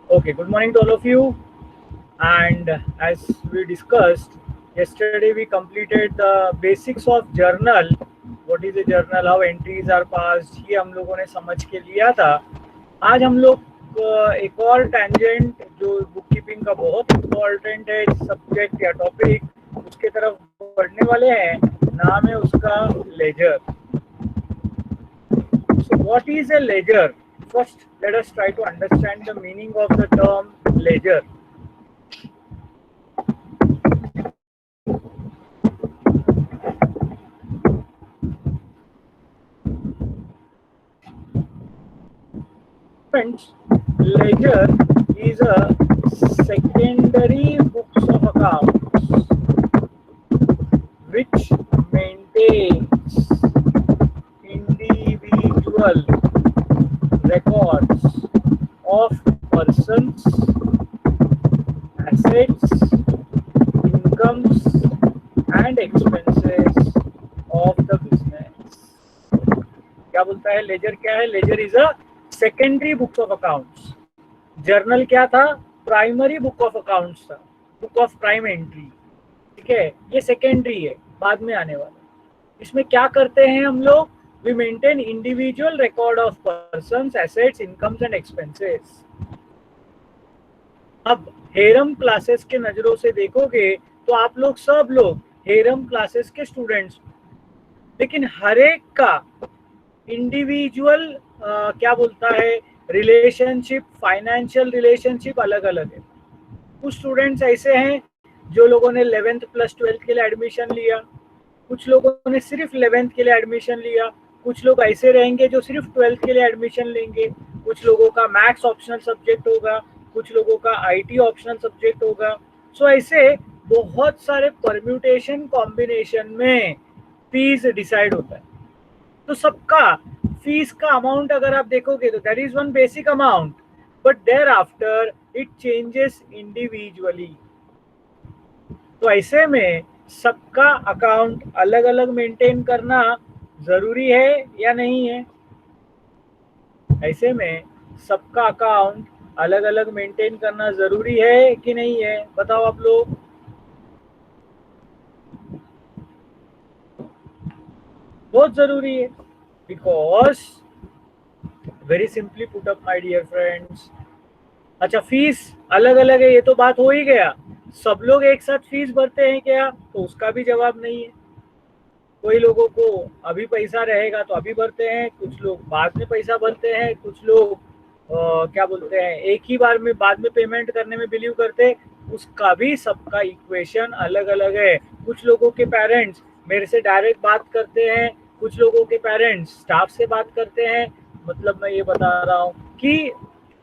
Okay, good morning to all of you. And as we discussed yesterday, we completed the basics of journal. What is a journal? How entries are passed? ये हम लोगों ने समझ के लिया था. आज हम लोग एक और टेंजेंट जो बुक कीपिंग का बहुत इम्पोर्टेंट है सब्जेक्ट या टॉपिक उसके तरफ बढ़ने वाले हैं. नाम है उसका laser. So what is a ledger? First, let us try to understand the meaning of the term ledger. Friends, ledger is a secondary books of accounts which maintains individual records of persons, assets, incomes and expenses of the business. क्या बोलता है ledger? क्या है ledger? Is a secondary books of accounts. Journal क्या था? Primary book of accounts था, book of prime entry. ठीक है, ये सेकेंडरी है, बाद में आने वाला. इसमें क्या करते हैं हम लोग? We maintain individual record of persons, assets, incomes and expenses. अब हेरम क्लासेस के नजरों से देखोगे तो आप लोग सब लोग हेरम क्लासेस के स्टूडेंट्स, लेकिन हर एक का इंडिविजुअल क्या बोलता है रिलेशनशिप, फाइनेंशियल रिलेशनशिप अलग अलग है. कुछ स्टूडेंट्स ऐसे हैं जो लोगों ने 11th प्लस 12th के लिए एडमिशन लिया, कुछ लोगों ने सिर्फ 11th के लिए एडमिशन लिया, कुछ लोग ऐसे रहेंगे जो सिर्फ 12th के लिए एडमिशन लेंगे, कुछ लोगों का मैथ्स ऑप्शनल सब्जेक्ट होगा, कुछ लोगों का आईटी ऑप्शनल सब्जेक्ट होगा. सो ऐसे बहुत सारे परम्यूटेशन कॉम्बिनेशन में फीस डिसाइड होता है. तो सबका फीस का अमाउंट अगर आप देखोगे तो that is one basic amount, but thereafter it changes individually. तो ऐसे में सबका अकाउंट अलग अलग मेंटेन करना जरूरी है या नहीं है? ऐसे में सबका अकाउंट अलग अलग मेंटेन करना जरूरी है कि नहीं है? बताओ आप लोग. बहुत जरूरी है, because very simply put up my dear friends. अच्छा, फीस अलग अलग है ये तो बात हो ही गया. सब लोग एक साथ फीस भरते हैं क्या? तो उसका भी जवाब नहीं है. कोई लोगों को अभी पैसा रहेगा तो अभी भरते हैं, कुछ लोग बाद में पैसा भरते हैं, कुछ लोग क्या बोलते हैं एक ही बार में बाद में पेमेंट करने में बिलीव करते हैं. उसका भी सबका इक्वेशन अलग अलग है. कुछ लोगों के पेरेंट्स मेरे से डायरेक्ट बात करते हैं, कुछ लोगों के पेरेंट्स स्टाफ से बात करते हैं. मतलब मैं ये बता रहा हूँ कि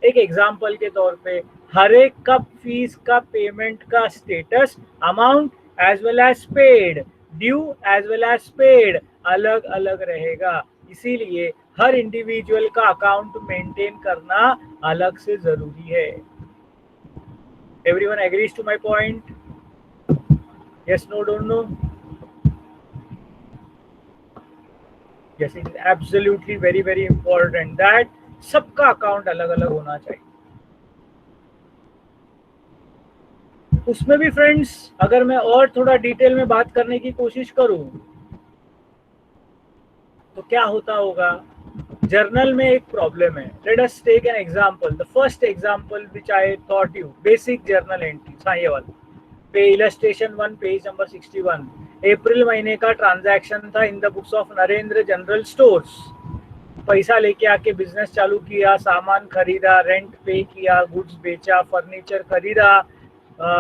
एक एग्जाम्पल के तौर पे हर एक का फीस का पेमेंट का status, amount as well as paid, due as well as paid अलग अलग रहेगा. इसीलिए हर इंडिविजुअल का अकाउंट मेंटेन करना अलग से जरूरी है. Everyone agrees to my point? Yes, no, don't know? Yes, it is absolutely very very important that सबका अकाउंट अलग अलग होना चाहिए. उसमें भी फ्रेंड्स अगर मैं और थोड़ा डिटेल में बात करने की कोशिश करूं तो क्या होता होगा? जर्नल में एक प्रॉब्लम है. Let us take an example. The first example which I thought you, basic journal entries. हाँ, ये वाला पे इलस्ट्रेशन 1 पेज नंबर 61. अप्रैल महीने का ट्रांजैक्शन था in the books of Narendra general stores. पैसा लेके आके बिजनेस चालू किया, सामान खरीदा, रेंट पे किया, गुड्स बेचा, फर्नीचर खरीदा,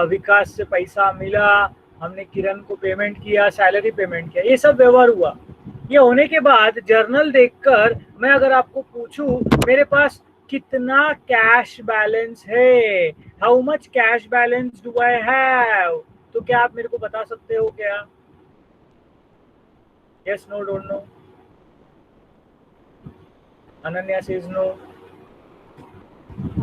विकास से पैसा मिला, हमने किरण को पेमेंट किया, सैलरी पेमेंट किया, ये सब व्यवहार हुआ. ये होने के बाद जर्नल देखकर मैं अगर आपको पूछूं मेरे पास कितना कैश बैलेंस है, how much cash balance do I have, तो क्या आप मेरे को बता सकते हो क्या? Yes, no, don't know? Ananya says no.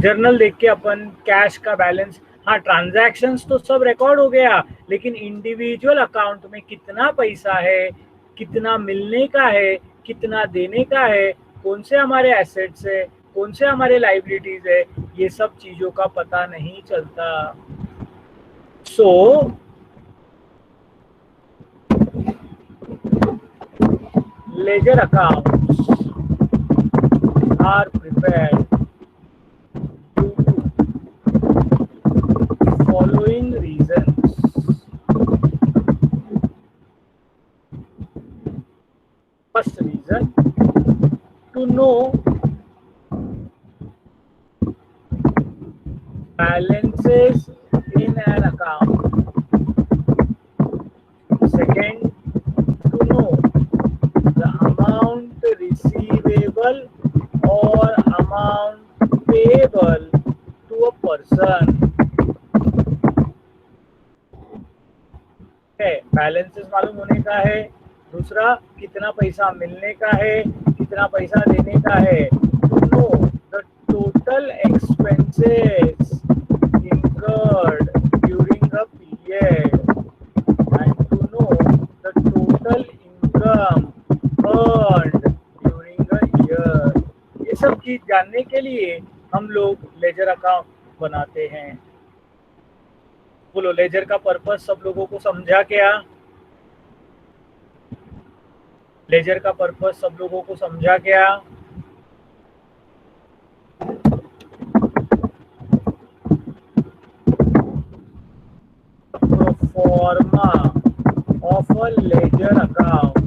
Journal देख के अपन कैश का बैलेंस, हाँ ट्रांजैक्शंस तो सब रिकॉर्ड हो गया, लेकिन इंडिविजुअल अकाउंट में कितना पैसा है, कितना मिलने का है, कितना देने का है, कौन से हमारे एसेट्स है, कौन से हमारे लाइबिलिटीज है, ये सब चीजों का पता नहीं चलता। So ledger accounts are prepared following reasons. First reason, to know balances in an account. Second, to know the amount receivable or amount payable to a person. Balances मालूम होने का है। दूसरा, कितना पैसा मिलने का है, कितना पैसा देने का है। To know the total expenses incurred during a period and to know the total income earned during a year। ये सब चीज जानने के लिए हम लोग लेजर अकाउंट बनाते हैं। बोलो, लेजर का पर्पस सब लोगों को समझा क्या? लेजर का पर्पस सब लोगों को समझा क्या? Proforma of a ledger account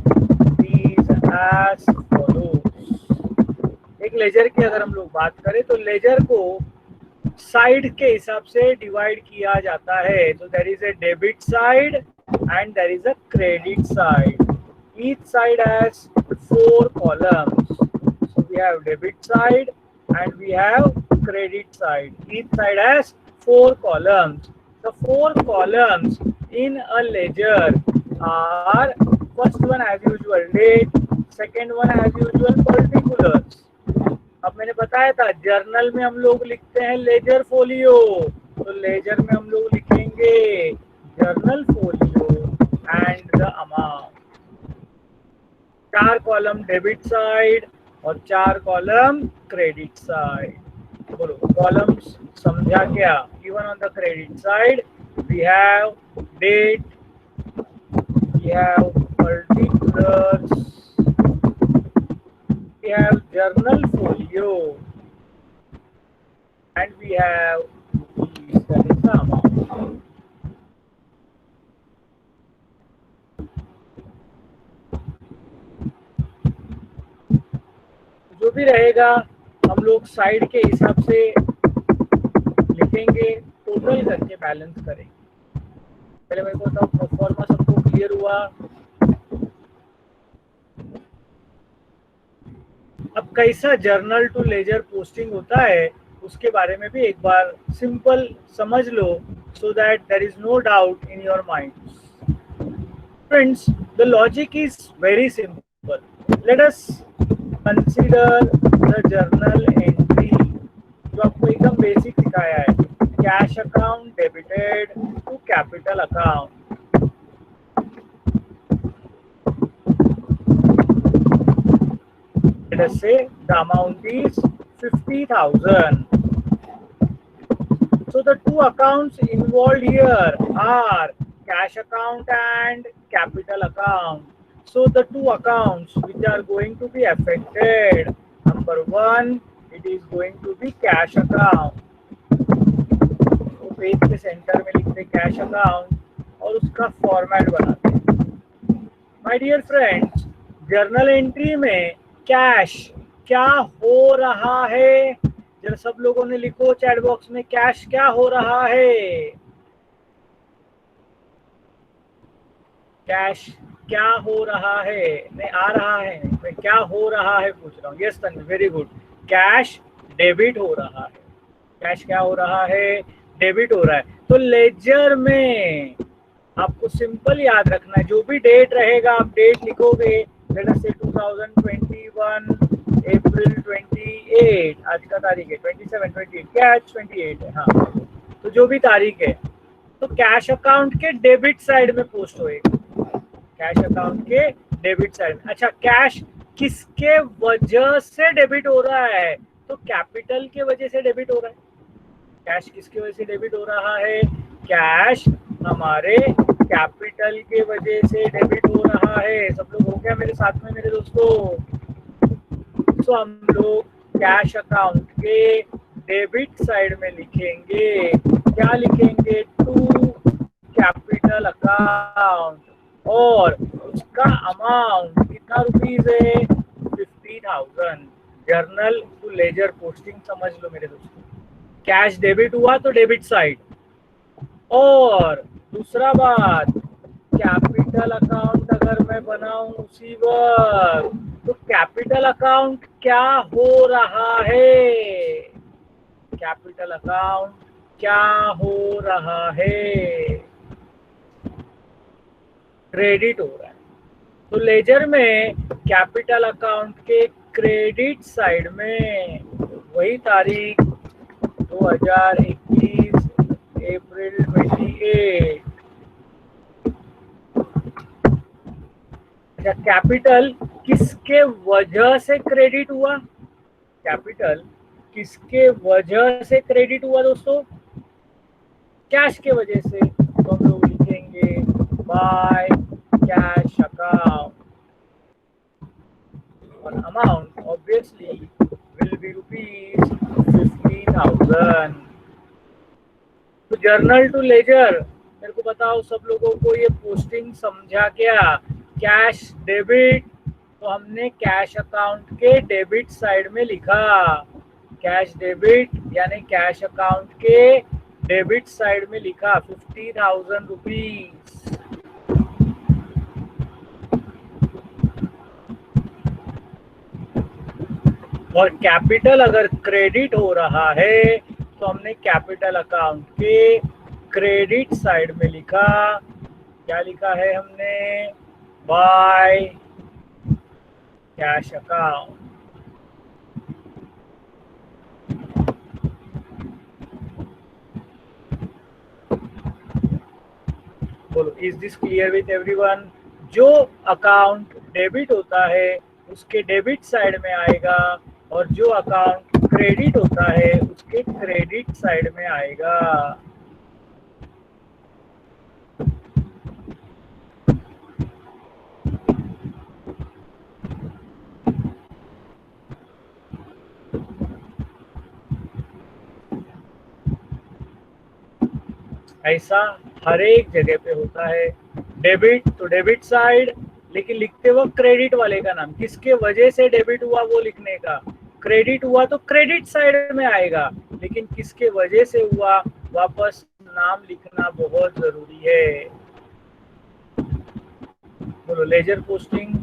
is as follows. एक लेजर की अगर हम लोग बात करें तो लेजर को साइड के हिसाब से डिवाइड किया जाता है। तो there is a debit side and there is a credit side. Each side has 4 columns. So we have debit side and we have credit side. Each side has 4 columns. The 4 columns in a ledger are, first one as usual date, second one as usual particulars. अब मैंने बताया था journal में हम लोग लिखते हैं ledger folio, तो लेजर में हम लोग लिखेंगे journal folio and the amount. 4 column debit side और 4 कॉलम क्रेडिट साइड। बोलो, कॉलम्स समझा क्या? Given on the credit side we have date, we have particulars, we have journal folio and we have rupees, that is the amount. जो भी रहेगा हम लोग side के हिसाब से लिखेंगे, टोटल करके बैलेंस करेंगे। पहले मेरे को बताओ, प्रोफॉर्मा सबको क्लियर हुआ? अब कैसा जर्नल टू लेजर पोस्टिंग होता है उसके बारे में भी एक बार सिंपल समझ लो, so that there is no doubt in your minds. Friends, the logic is very simple. Let us consider the journal entry जो आपको एकदम बेसिक सिखाया है। Cash account debited to capital account. Let us say the amount is 50,000. So the two accounts involved here are cash account and capital account. So the two accounts which are going to be affected, number one, it is going to be cash account. तो page के centre में लिखते cash account और उसका format बनाते हैं। My dear friends, journal entry में cash क्या हो रहा है, जरा सब लोगों ने लिखो चैट बॉक्स में, कैश क्या हो रहा है? कैश क्या हो रहा है? नहीं आ रहा है, मैं क्या हो रहा है पूछ रहा हूँ। Yes Tanvi, very good. Cash debit हो रहा है। कैश क्या हो रहा है? डेबिट हो रहा है। तो लेजर में आपको सिंपल याद रखना है, जो भी डेट रहेगा आप डेट लिखोगे। लेट अस से 2021 अप्रैल 28, आज का तारीख है 27, 28, क्या आज 28 है? हाँ, तो जो भी तारीख है तो कैश अकाउंट के डेबिट साइड में पोस्ट होएगा। कैश अकाउंट के डेबिट साइड में। अच्छा, कैश किसके वजह से डेबिट हो रहा है? तो कैपिटल के वजह से डेबिट हो रहा है। कैश किसकी वजह से डेबिट हो रहा है? कैश हमारे कैपिटल के वजह से डेबिट हो रहा है। सब लोग हो गया मेरे साथ में मेरे दोस्तों? तो हम लोग कैश अकाउंट के डेबिट साइड में लिखेंगे, क्या लिखेंगे? टू कैपिटल अकाउंट, और उसका अमाउंट कितना रुपीज है? 50,000। जर्नल टू लेजर पोस्टिंग समझ लो मेरे दोस्तों। कैश डेबिट हुआ तो डेबिट साइड, और दूसरा बात, कैपिटल अकाउंट अगर मैं बनाऊं उसी वक्त, तो कैपिटल अकाउंट क्या हो रहा है? कैपिटल अकाउंट क्या हो रहा है? क्रेडिट हो रहा है। तो लेजर में कैपिटल अकाउंट के क्रेडिट साइड में वही तारीख 2021 अप्रैल 28। अच्छा, कैपिटल किसके वजह से क्रेडिट हुआ? कैपिटल किसके वजह से क्रेडिट हुआ दोस्तों? कैश के वजह से। तो हम लोग लिखेंगे बाय कैश अकाउंट, और amount obviously will be rupees 50,000। तो जर्नल टू लेजर, मेरे को बताओ सब लोगों को ये पोस्टिंग समझा क्या? कैश डेबिट, तो हमने कैश अकाउंट के डेबिट साइड में लिखा। कैश डेबिट यानी कैश अकाउंट के डेबिट साइड में लिखा 50,000 रुपीज। और कैपिटल अगर क्रेडिट हो रहा है तो हमने कैपिटल अकाउंट के क्रेडिट साइड में लिखा, क्या लिखा है हमने? By cash account. बोलो, is this clear with everyone? जो अकाउंट डेबिट होता है उसके डेबिट साइड में आएगा, और जो अकाउंट क्रेडिट होता है उसके क्रेडिट साइड में आएगा। ऐसा हर एक जगह पे होता है। डेबिट तो डेबिट साइड, लेकिन लिखते वक्त क्रेडिट वाले का नाम, किसके वजह से डेबिट हुआ वो लिखने का। क्रेडिट हुआ तो क्रेडिट साइड में आएगा, लेकिन किसके वजह से हुआ वापस नाम लिखना बहुत जरूरी है। बोलो, लेजर पोस्टिंग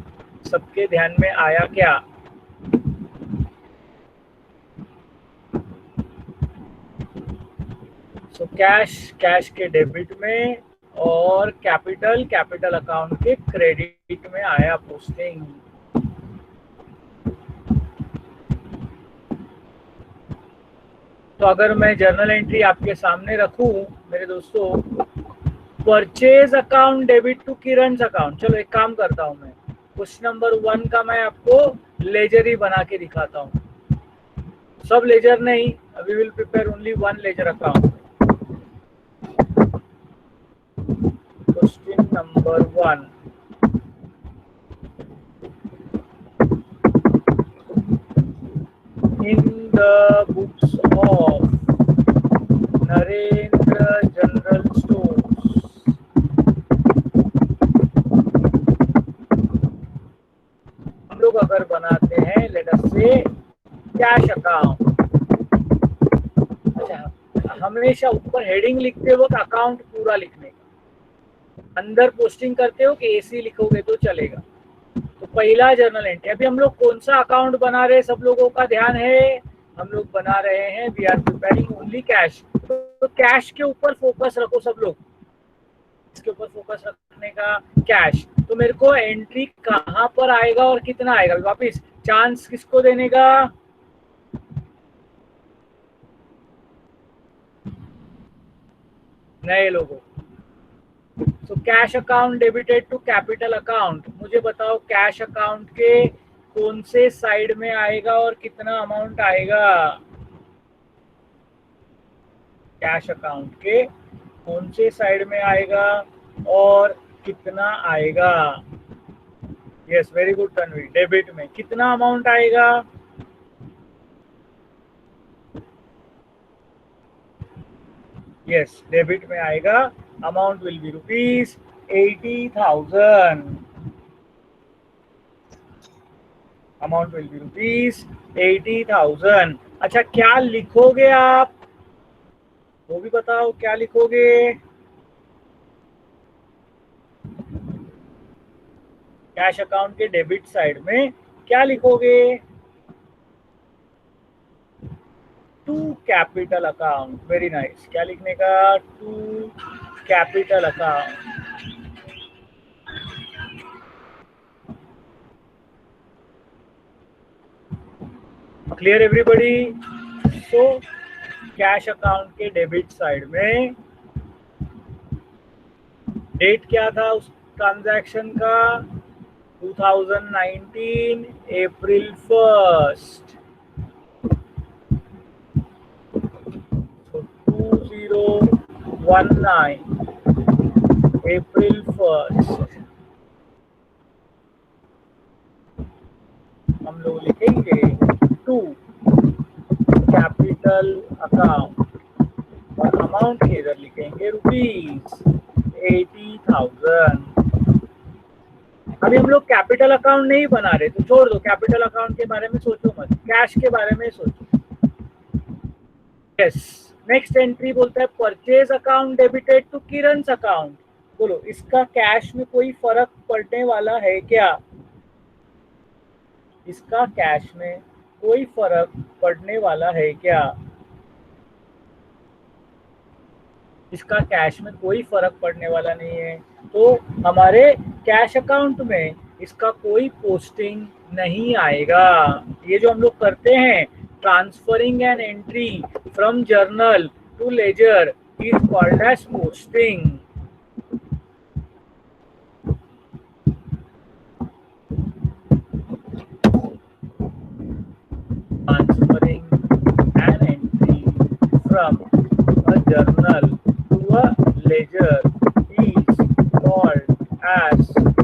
सबके ध्यान में आया क्या? तो कैश के डेबिट में, और कैपिटल अकाउंट के क्रेडिट में आया पोस्टिंग। तो अगर मैं जर्नल एंट्री आपके सामने रखूं मेरे दोस्तों, purchase account debit to Kiran's account. चलो एक काम करता हूं, मैं क्वेश्चन नंबर 1 का मैं आपको लेजर ही बना के दिखाता हूं, सब लेजर नहीं, we will prepare only 1 ledger account. Question number 1, in the books of Narendra general stores हम लोग अगर बनाते हैं लेट अस से कैश अकाउंट। अच्छा, हमेशा ऊपर हेडिंग लिखते वक्त अकाउंट पूरा लिखने का, अंदर पोस्टिंग करते हो कि एसी लिखोगे तो चलेगा। तो पहला जर्नल एंट्री, अभी हम लोग कौन सा अकाउंट बना रहे हैं सब लोगों का ध्यान है? हम लोग बना रहे हैं we are preparing only cash. तो कैश के ऊपर फोकस रखो सब लोग, इसके ऊपर फोकस रखने का, कैश। तो मेरे को एंट्री कहां पर आएगा और कितना आएगा? वापिस चांस किसको देने का? नए लोगों। तो cash account debited to capital account, मुझे बताओ कैश अकाउंट के कौन से साइड में आएगा और कितना अमाउंट आएगा? कैश अकाउंट के कौन से साइड में आएगा और कितना आएगा? Yes, very good Tanvi. Debit में कितना अमाउंट आएगा? यस, डेबिट में आएगा। Amount will be rupees 80,000। Amount will be rupees 80,000। अच्छा, क्या लिखोगे आप? वो भी बताओ, क्या लिखोगे? कैश अकाउंट के डेबिट साइड में क्या लिखोगे? To capital account. Very nice. क्या लिखने का? To capital account. Clear everybody? So cash account के डेबिट साइड में डेट क्या था उस ट्रांजैक्शन का? 2019 अप्रैल 1st। तो 2019 अप्रैल 1st हम लोग लिखेंगे टू कैपिटल अकाउंट और अमाउंट के इधर लिखेंगे रुपीज 80,000। अभी हम लोग कैपिटल अकाउंट नहीं बना रहे, तो छोड़ दो, कैपिटल अकाउंट के बारे में सोचो मत, कैश के बारे में सोचो। यस, नेक्स्ट एंट्री बोलता है purchase account debited to Kiran's account. बोलो, इसका कैश में कोई फर्क पड़ने वाला है क्या? इसका कैश में कोई फर्क पड़ने वाला है क्या? इसका कैश में कोई फर्क पड़ने वाला नहीं है, तो हमारे कैश अकाउंट में इसका कोई पोस्टिंग नहीं आएगा। ये जो हम लोग करते हैं, transferring an entry from journal to ledger is called as posting. Transferring an entry from a journal to a ledger is called as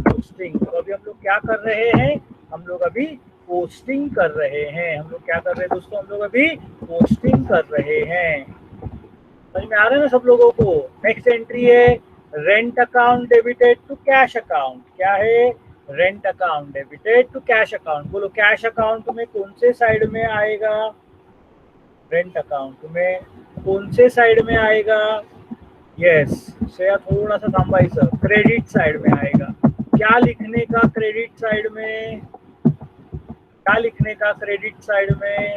posting। तो अभी हम लोग क्या कर रहे हैं? हम लोग अभी पोस्टिंग कर रहे हैं। हम लोग क्या कर रहे हैं दोस्तों? हम लोग अभी पोस्टिंग कर रहे हैं। समझ में आ रहा है ना सब लोगों को? नेक्स्ट एंट्री है rent account debited to cash account. क्या है? Rent account debited to cash account. बोलो, कैश अकाउंट में कौन से साइड में आएगा? रेंट अकाउंट में कौन से साइड में आएगा? यस, श्रेया थोड़ा सा थांबा, सर, क्रेडिट साइड में आएगा। क्या लिखने का क्रेडिट साइड में? क्या लिखने का क्रेडिट साइड में?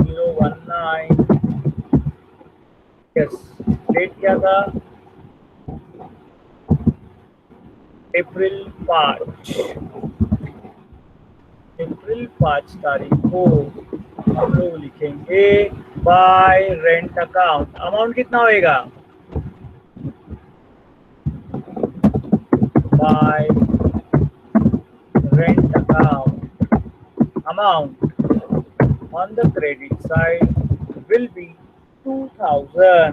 019। यस, डेट क्या था? अप्रैल 5 तारीख को हम लोग लिखेंगे बाय रेंट अकाउंट। अमाउंट कितना होएगा? Bye rent account amount on the credit side will be 2,000।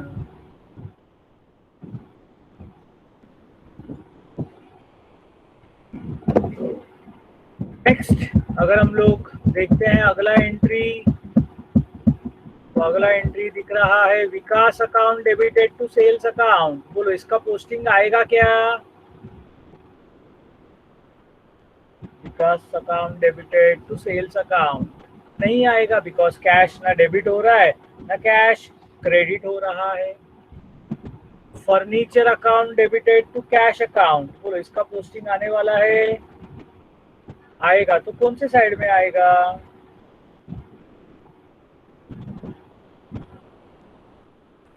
Next अगर हम लोग देखते हैं अगला एंट्री, तो अगला एंट्री दिख रहा है Vikas account debited to sales account. बोलो, इसका पोस्टिंग आएगा क्या? Vikas account debited to sales account नहीं आएगा, बिकॉज कैश ना डेबिट हो रहा है ना कैश क्रेडिट हो रहा है। Furniture account debited to cash account. बोलो, इसका पोस्टिंग आने वाला है? आएगा, तो कौन से साइड में आएगा?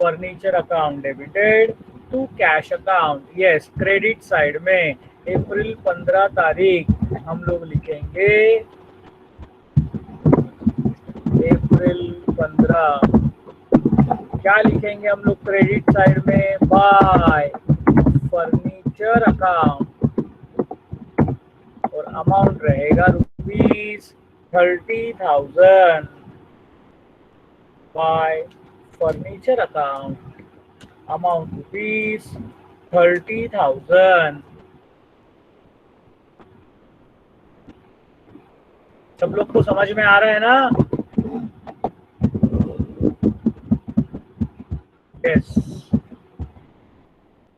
Furniture account debited to cash account. Yes, credit side में अप्रैल 15 तारीख हम लोग लिखेंगे अप्रैल 15। क्या लिखेंगे हम लोग क्रेडिट साइड में? Bye furniture account. और अमाउंट रहेगा ₹30,000 बाय फर्नीचर अकाउंट, अमाउंट ₹30,000। सब लोग को समझ में आ रहा है ना? यस।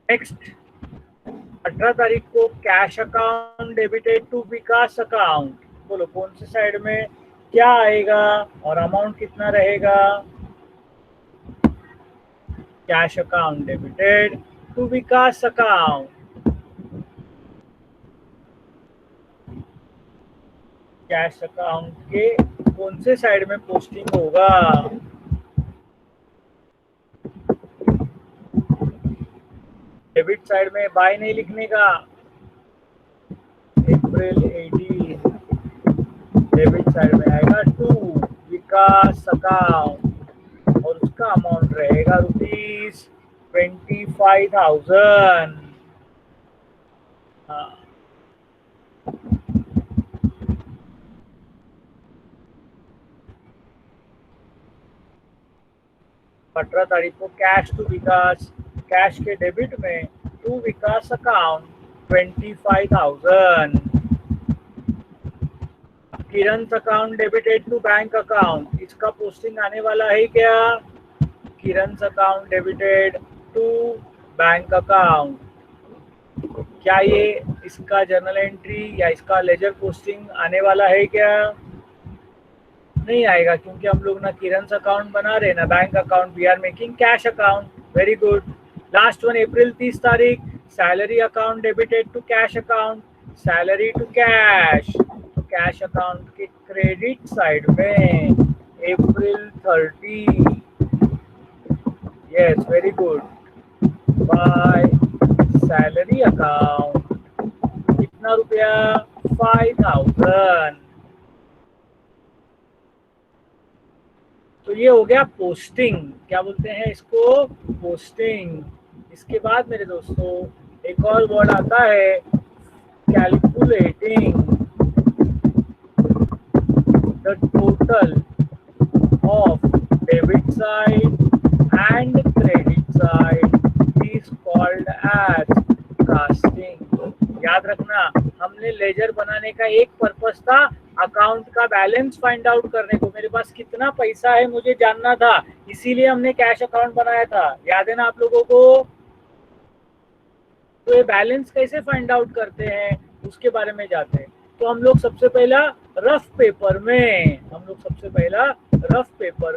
नेक्स्ट 18 तारीख को cash account debited to Vikas account. बोलो कौन से साइड में क्या आएगा और अमाउंट कितना रहेगा? Cash account debited to Vikas account. Cash account के कौन से साइड में पोस्टिंग होगा? डेबिट साइड में बाय नहीं लिखने का। अप्रैल 18 डेबिट साइड में आएगा टू विकास अकाउंट और उसका अमाउंट रहेगा ₹25,000। हाँ, 18 तारीख को कैश टू विकास, कैश के डेबिट में to Vikas account 25,000। Kiran account debited to bank account, इसका पोस्टिंग आने वाला है क्या? Kiran account debited to bank account. क्या ये इसका जर्नल एंट्री या इसका लेजर पोस्टिंग आने वाला है क्या? नहीं आएगा, क्योंकि हम लोग ना किरण अकाउंट बना रहे ना bank account. We are making cash account. Very good. Last one April 30 तारीख salary account debited to cash account, salary to cash. तो कैश अकाउंट के क्रेडिट साइड में April 30, yes very good, by salary account कितना रुपया? 5,000। तो ये हो गया पोस्टिंग। क्या बोलते हैं इसको? पोस्टिंग। इसके बाद मेरे दोस्तों एक और वर्ड आता है calculating the total of debit side and credit side is called as casting. याद रखना, हमने लेजर बनाने का एक पर्पस था अकाउंट का बैलेंस फाइंड आउट करने को। मेरे पास कितना पैसा है मुझे जानना था, इसीलिए हमने कैश अकाउंट बनाया था। याद है ना आप लोगों को? तो ये बैलेंस कैसे फाइंड आउट करते हैं उसके बारे में जाते हैं। तो हम लोग सबसे पहला रफ पेपर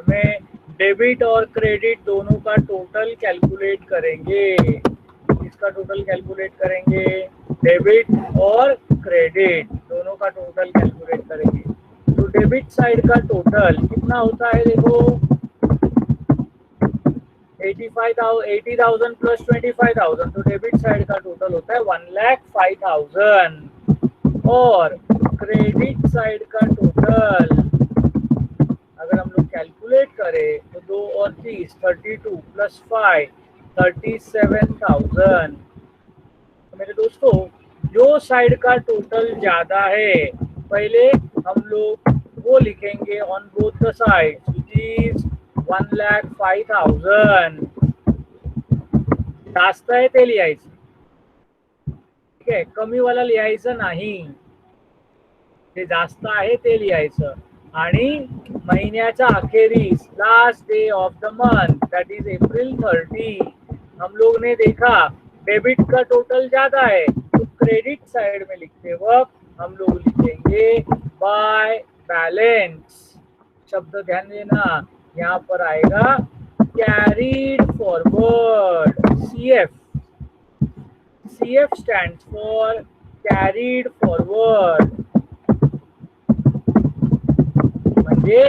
में डेबिट और क्रेडिट दोनों का टोटल कैलकुलेट करेंगे। इसका टोटल कैलकुलेट करेंगे, डेबिट और क्रेडिट दोनों का टोटल कैलकुलेट करेंगे। तो डेबिट साइड का टोटल कितना होता है? देखो 80,000 प्लस 25,000, तो डेबिट साइड का टोटल होता है 1,05,000। और क्रेडिट साइड का टोटल अगर हम लोग कैलकुलेट करें तो 2 और 30 32 प्लस 5 37,000। तो मेरे दोस्तों जो साइड का टोटल ज्यादा है पहले हम लोग वो लिखेंगे on both the side, which is 1,05,000। जास्त आहे ते लिहायचं, ठीक आहे? कमी वाला लिहायचं नाही, ते जास्त आहे ते लिहायचं। आणि महीन्याच्या अखेरीस last day of the month that is अप्रैल 30 हम लोग ने देखा डेबिट का टोटल ज्यादा है तो क्रेडिट साइड में लिखते वक्त हम लोग लिखेंगे बाय बैलेंस। शब्द ध्यान देना, यहाँ पर आएगा carried forward, CF. CF stands for carried forward। म्हणजे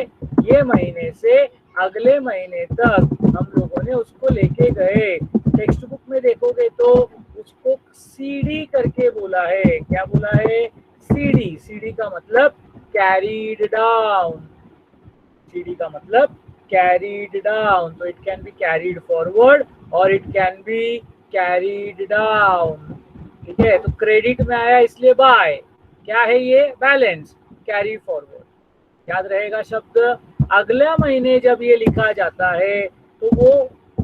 ये महीने से अगले महीने तक हम लोगों ने उसको लेके गए। टेक्स्ट बुक में देखोगे तो उसको सीडी करके बोला है। क्या बोला है? सीडी। सीडी का मतलब कैरीड डाउन, सीडी का मतलब कैरीड डाउन। तो it can be carried forward और it can be carried down, ठीक है? तो क्रेडिट में आया इसलिए बाय, क्या है ये? Balance, carry forward. याद रहेगा शब्द। अगले महीने जब ये लिखा जाता है तो वो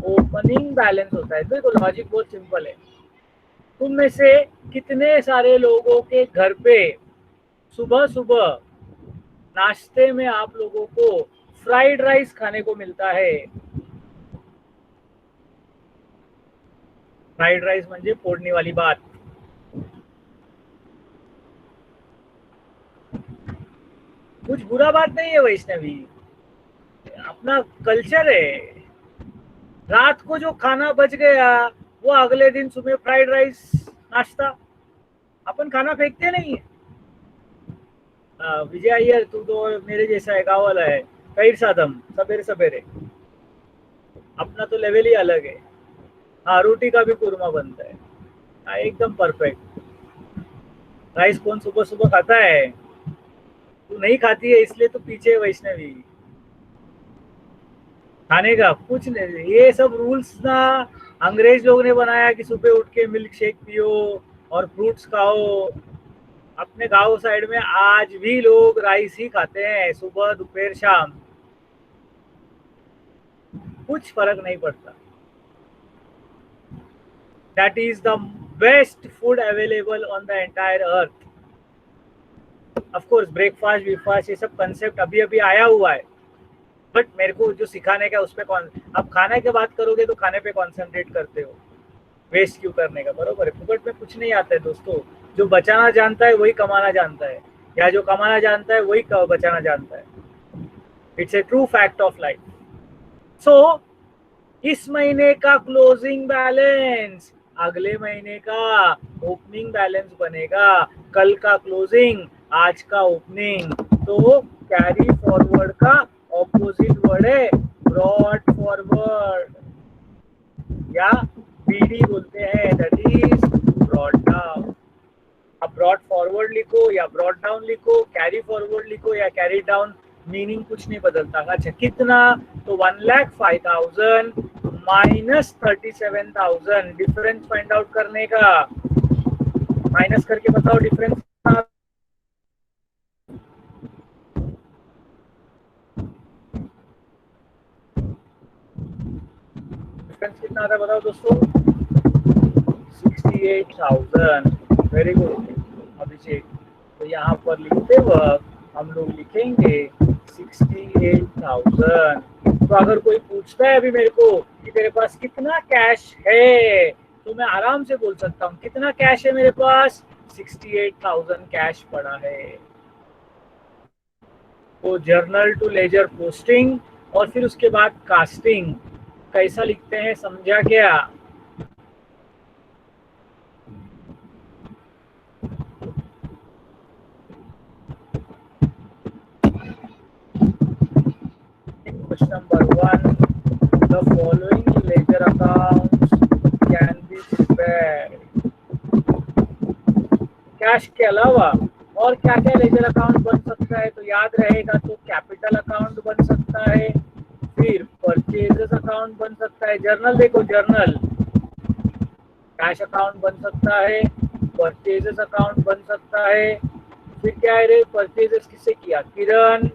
ओपनिंग बैलेंस होता है। देखो लॉजिक बहुत सिंपल है। तुम में से कितने सारे लोगों के घर पे सुबह सुबह नाश्ते में आप लोगों को फ्राइड राइस खाने को मिलता है? फ्राइड राइस म्हणजे फोडणी वाली बात। कुछ बुरा बात नहीं है वैष्णवी, अपना कल्चर है। रात को जो खाना बच गया वो अगले दिन सुबह फ्राइड राइस नाश्ता, अपन खाना फेंकते नहीं है। विजय अय्यर तू तो मेरे जैसा है, गाँव वाला है। खैर सादम सवेरे सवेरे, अपना तो लेवल ही अलग है। हाँ, रोटी का भी कुरमा बनता है। हाँ, एकदम परफेक्ट। राइस कौन सुबह सुबह खाता है? तू नहीं खाती है इसलिए तो पीछे है वैष्णवी। खाने का कुछ नहीं, ये सब रूल्स ना अंग्रेज लोग ने बनाया कि सुबह उठ के मिल्क शेक पियो और फ्रूट्स खाओ। अपने गांव साइड में आज भी लोग राइस ही खाते हैं सुबह दोपहर शाम, कुछ फर्क नहीं पड़ता। That is the best food available on the entire earth. Of course breakfast breakfast ये सब कंसेप्ट अभी अभी आया हुआ है, बट मेरे को जो सिखाने का उस पर कौन, अब खाने की बात करोगे तो खाने पे कॉन्सेंट्रेट करते हो, वेस्ट क्यों करने का? बरोबर है, फुकट में कुछ नहीं आता है दोस्तों। जो बचाना जानता है वही कमाना जानता है, या जो कमाना जानता है वही बचाना जानता है। It's a true fact of life. So इस महीने का क्लोजिंग बैलेंस अगले महीने का ओपनिंग बैलेंस बनेगा। कल का क्लोजिंग आज का ओपनिंग। तो कैरी फॉरवर्ड का ऑपोजिट वर्ड है ब्रॉड फॉरवर्ड, या बीडी बोलते हैं, दैट इज ब्रॉड डाउन। अब ब्रॉड फॉरवर्ड लिखो या ब्रॉड डाउन लिखो, कैरी फॉरवर्ड लिखो या कैरी डाउन, मीनिंग कुछ नहीं बदलता। अच्छा कितना? तो 1,05,000 माइनस 37,000, डिफरेंस फाइंड आउट करने का। माइनस करके बताओ डिफरेंस। डिफरेंस कितना आता है बताओ दोस्तों? 68,000। वेरी गुड अभिषेक। तो यहाँ पर लिखते वक्त हम लोग लिखेंगे 68,000। तो अगर कोई पूछता है अभी मेरे को कि तेरे पास कितना कैश है, तो मैं आराम से बोल सकता हूँ कितना कैश है मेरे पास? 68,000 कैश पड़ा है। तो जर्नल टू लेजर पोस्टिंग और फिर उसके बाद कास्टिंग कैसा लिखते हैं समझा क्या? Question number 1, the following ledger accounts can be prepared. Cash के अलावा और क्या क्या लेजर अकाउंट बन सकता है? तो याद रहेगा तो कैपिटल अकाउंट बन सकता है, फिर परचेजेस अकाउंट बन सकता है। जर्नल देखो, जर्नल कैश अकाउंट बन सकता है, परचेजेस अकाउंट बन सकता है। फिर क्या है रे? परचेजेस किससे किया? किरण।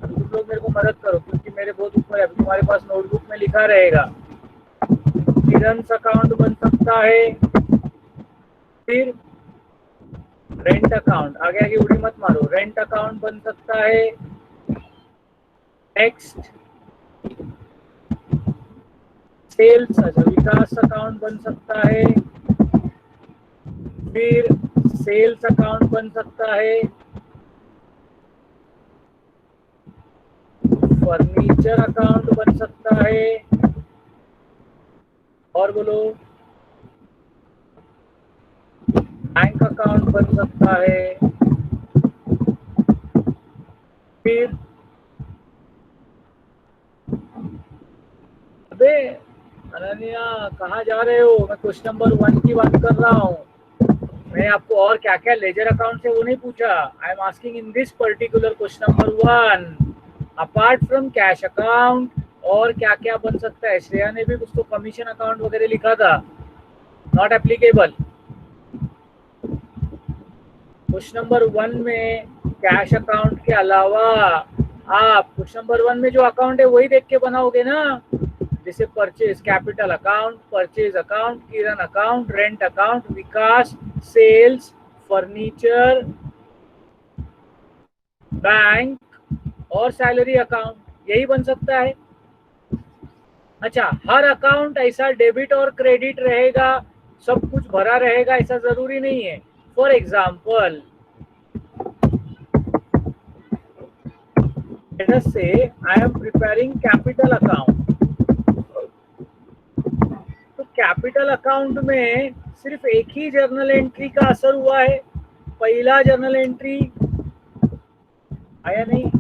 तुम लोग मेरे को मदद करो क्योंकि मेरे बहुत ऊपर है, तुम्हारे पास नोटबुक में लिखा रहेगा। किरण अकाउंट बन सकता है, फिर रेंट अकाउंट, आगे आगे उड़ी मत मारो, रेंट अकाउंट बन सकता है। नेक्स्ट सेल्स, अच्छा विकास अकाउंट बन सकता है, फिर सेल्स अकाउंट बन सकता है, फर्नीचर अकाउंट बन सकता है, और बोलो बैंक अकाउंट बन सकता है, फिर अबे अनन्या कहाँ जा रहे हो? मैं क्वेश्चन नंबर 1 की बात कर रहा हूँ। मैंने आपको और क्या क्या लेजर अकाउंट है वो नहीं पूछा। I am asking in this particular question number 1, apart from cash account और क्या क्या बन सकता है? श्रेया ने भी कुछ तो कमीशन अकाउंट वगैरह लिखा था, नॉट एप्लीकेबल। क्वेश्चन नंबर 1 में कैश अकाउंट के अलावा आप क्वेश्चन नंबर 1 में जो अकाउंट है वही देख के बनाओगे ना, जैसे purchase capital account, purchase account, Kiran account, rent account, Vikas, sales, furniture, bank और सैलरी अकाउंट, यही बन सकता है। अच्छा, हर अकाउंट ऐसा डेबिट और क्रेडिट रहेगा, सब कुछ भरा रहेगा ऐसा जरूरी नहीं है। For example let us say I am preparing capital account, तो कैपिटल अकाउंट में सिर्फ एक ही जर्नल एंट्री का असर हुआ है, पहला जर्नल एंट्री आया नहीं।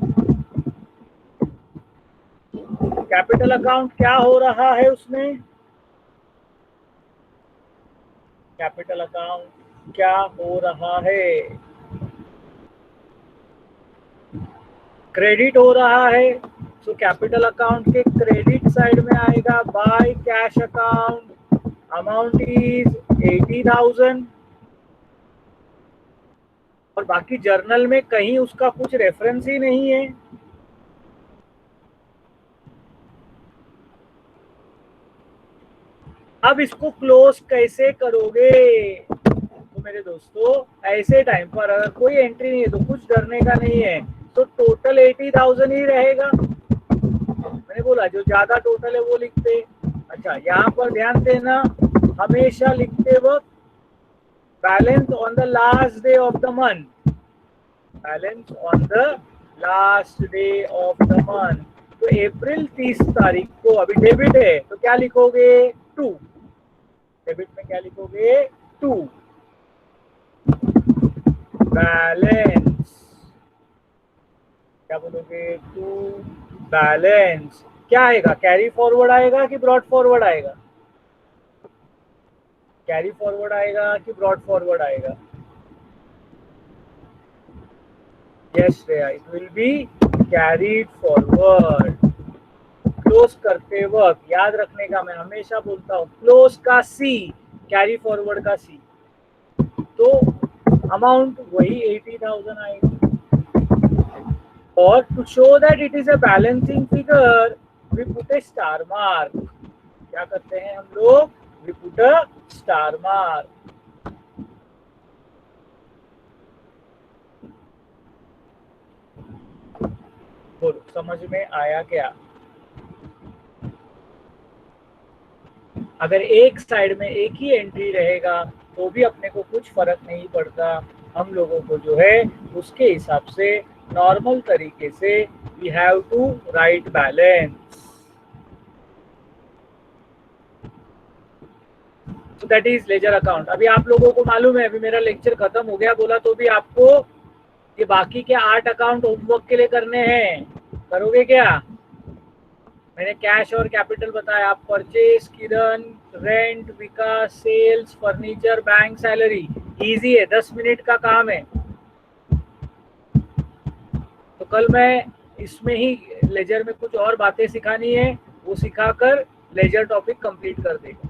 कैपिटल अकाउंट क्या हो रहा है उसमें, कैपिटल अकाउंट क्या हो रहा है, क्रेडिट हो रहा है। सो कैपिटल अकाउंट के क्रेडिट साइड में आएगा bye cash account, amount is 80,000, और बाकी जर्नल में कहीं उसका कुछ रेफरेंस ही नहीं है। अब इसको क्लोज कैसे करोगे, तो मेरे दोस्तों ऐसे टाइम पर अगर कोई एंट्री नहीं है तो कुछ डरने का नहीं है, तो टोटल 80,000 ही रहेगा। मैंने बोला जो ज्यादा टोटल है वो लिखते। अच्छा, यहाँ पर ध्यान देना, हमेशा लिखते वक्त balance on the last day of the month, balance on the last day of the month. तो अप्रैल 30 तारीख को अभी डेबिट है तो क्या लिखोगे 2, डेबिट में क्या लिखोगे 2, बैलेंस क्या बोलोगे 2 बैलेंस। क्या आएगा, कैरी फॉरवर्ड आएगा कि ब्रॉड फॉरवर्ड आएगा, कैरी फॉरवर्ड आएगा कि ब्रॉड फॉरवर्ड आएगा। Yes Shreya, it will be carried forward. Close करते वक्त याद रखने का, मैं हमेशा बोलता हूँ क्लोज का सी, कैरी फॉरवर्ड का सी, तो अमाउंट वही 80,000 आएगा। और to show that it is a balancing figure we put a star mark. क्या करते हैं हम लोग, we put a star mark. बोलो समझ में आया क्या? अगर एक साइड में एक ही एंट्री रहेगा तो भी अपने को कुछ फर्क नहीं पड़ता, हम लोगों को जो है उसके हिसाब से नॉर्मल तरीके से we have to write balance. So that is ledger account. अभी आप लोगों को मालूम है, अभी मेरा लेक्चर खत्म हो गया बोला तो भी आपको ये बाकी के 8 अकाउंट होमवर्क के लिए करने हैं, करोगे क्या? मैंने कैश और कैपिटल बताया, आप purchase, Kiran, rent, Vikas, sales, furniture, bank, salary, easy है, 10 मिनट का काम है। तो कल मैं इसमें ही लेजर में कुछ और बातें सिखानी है, वो सिखाकर लेजर टॉपिक कंप्लीट कर देगा।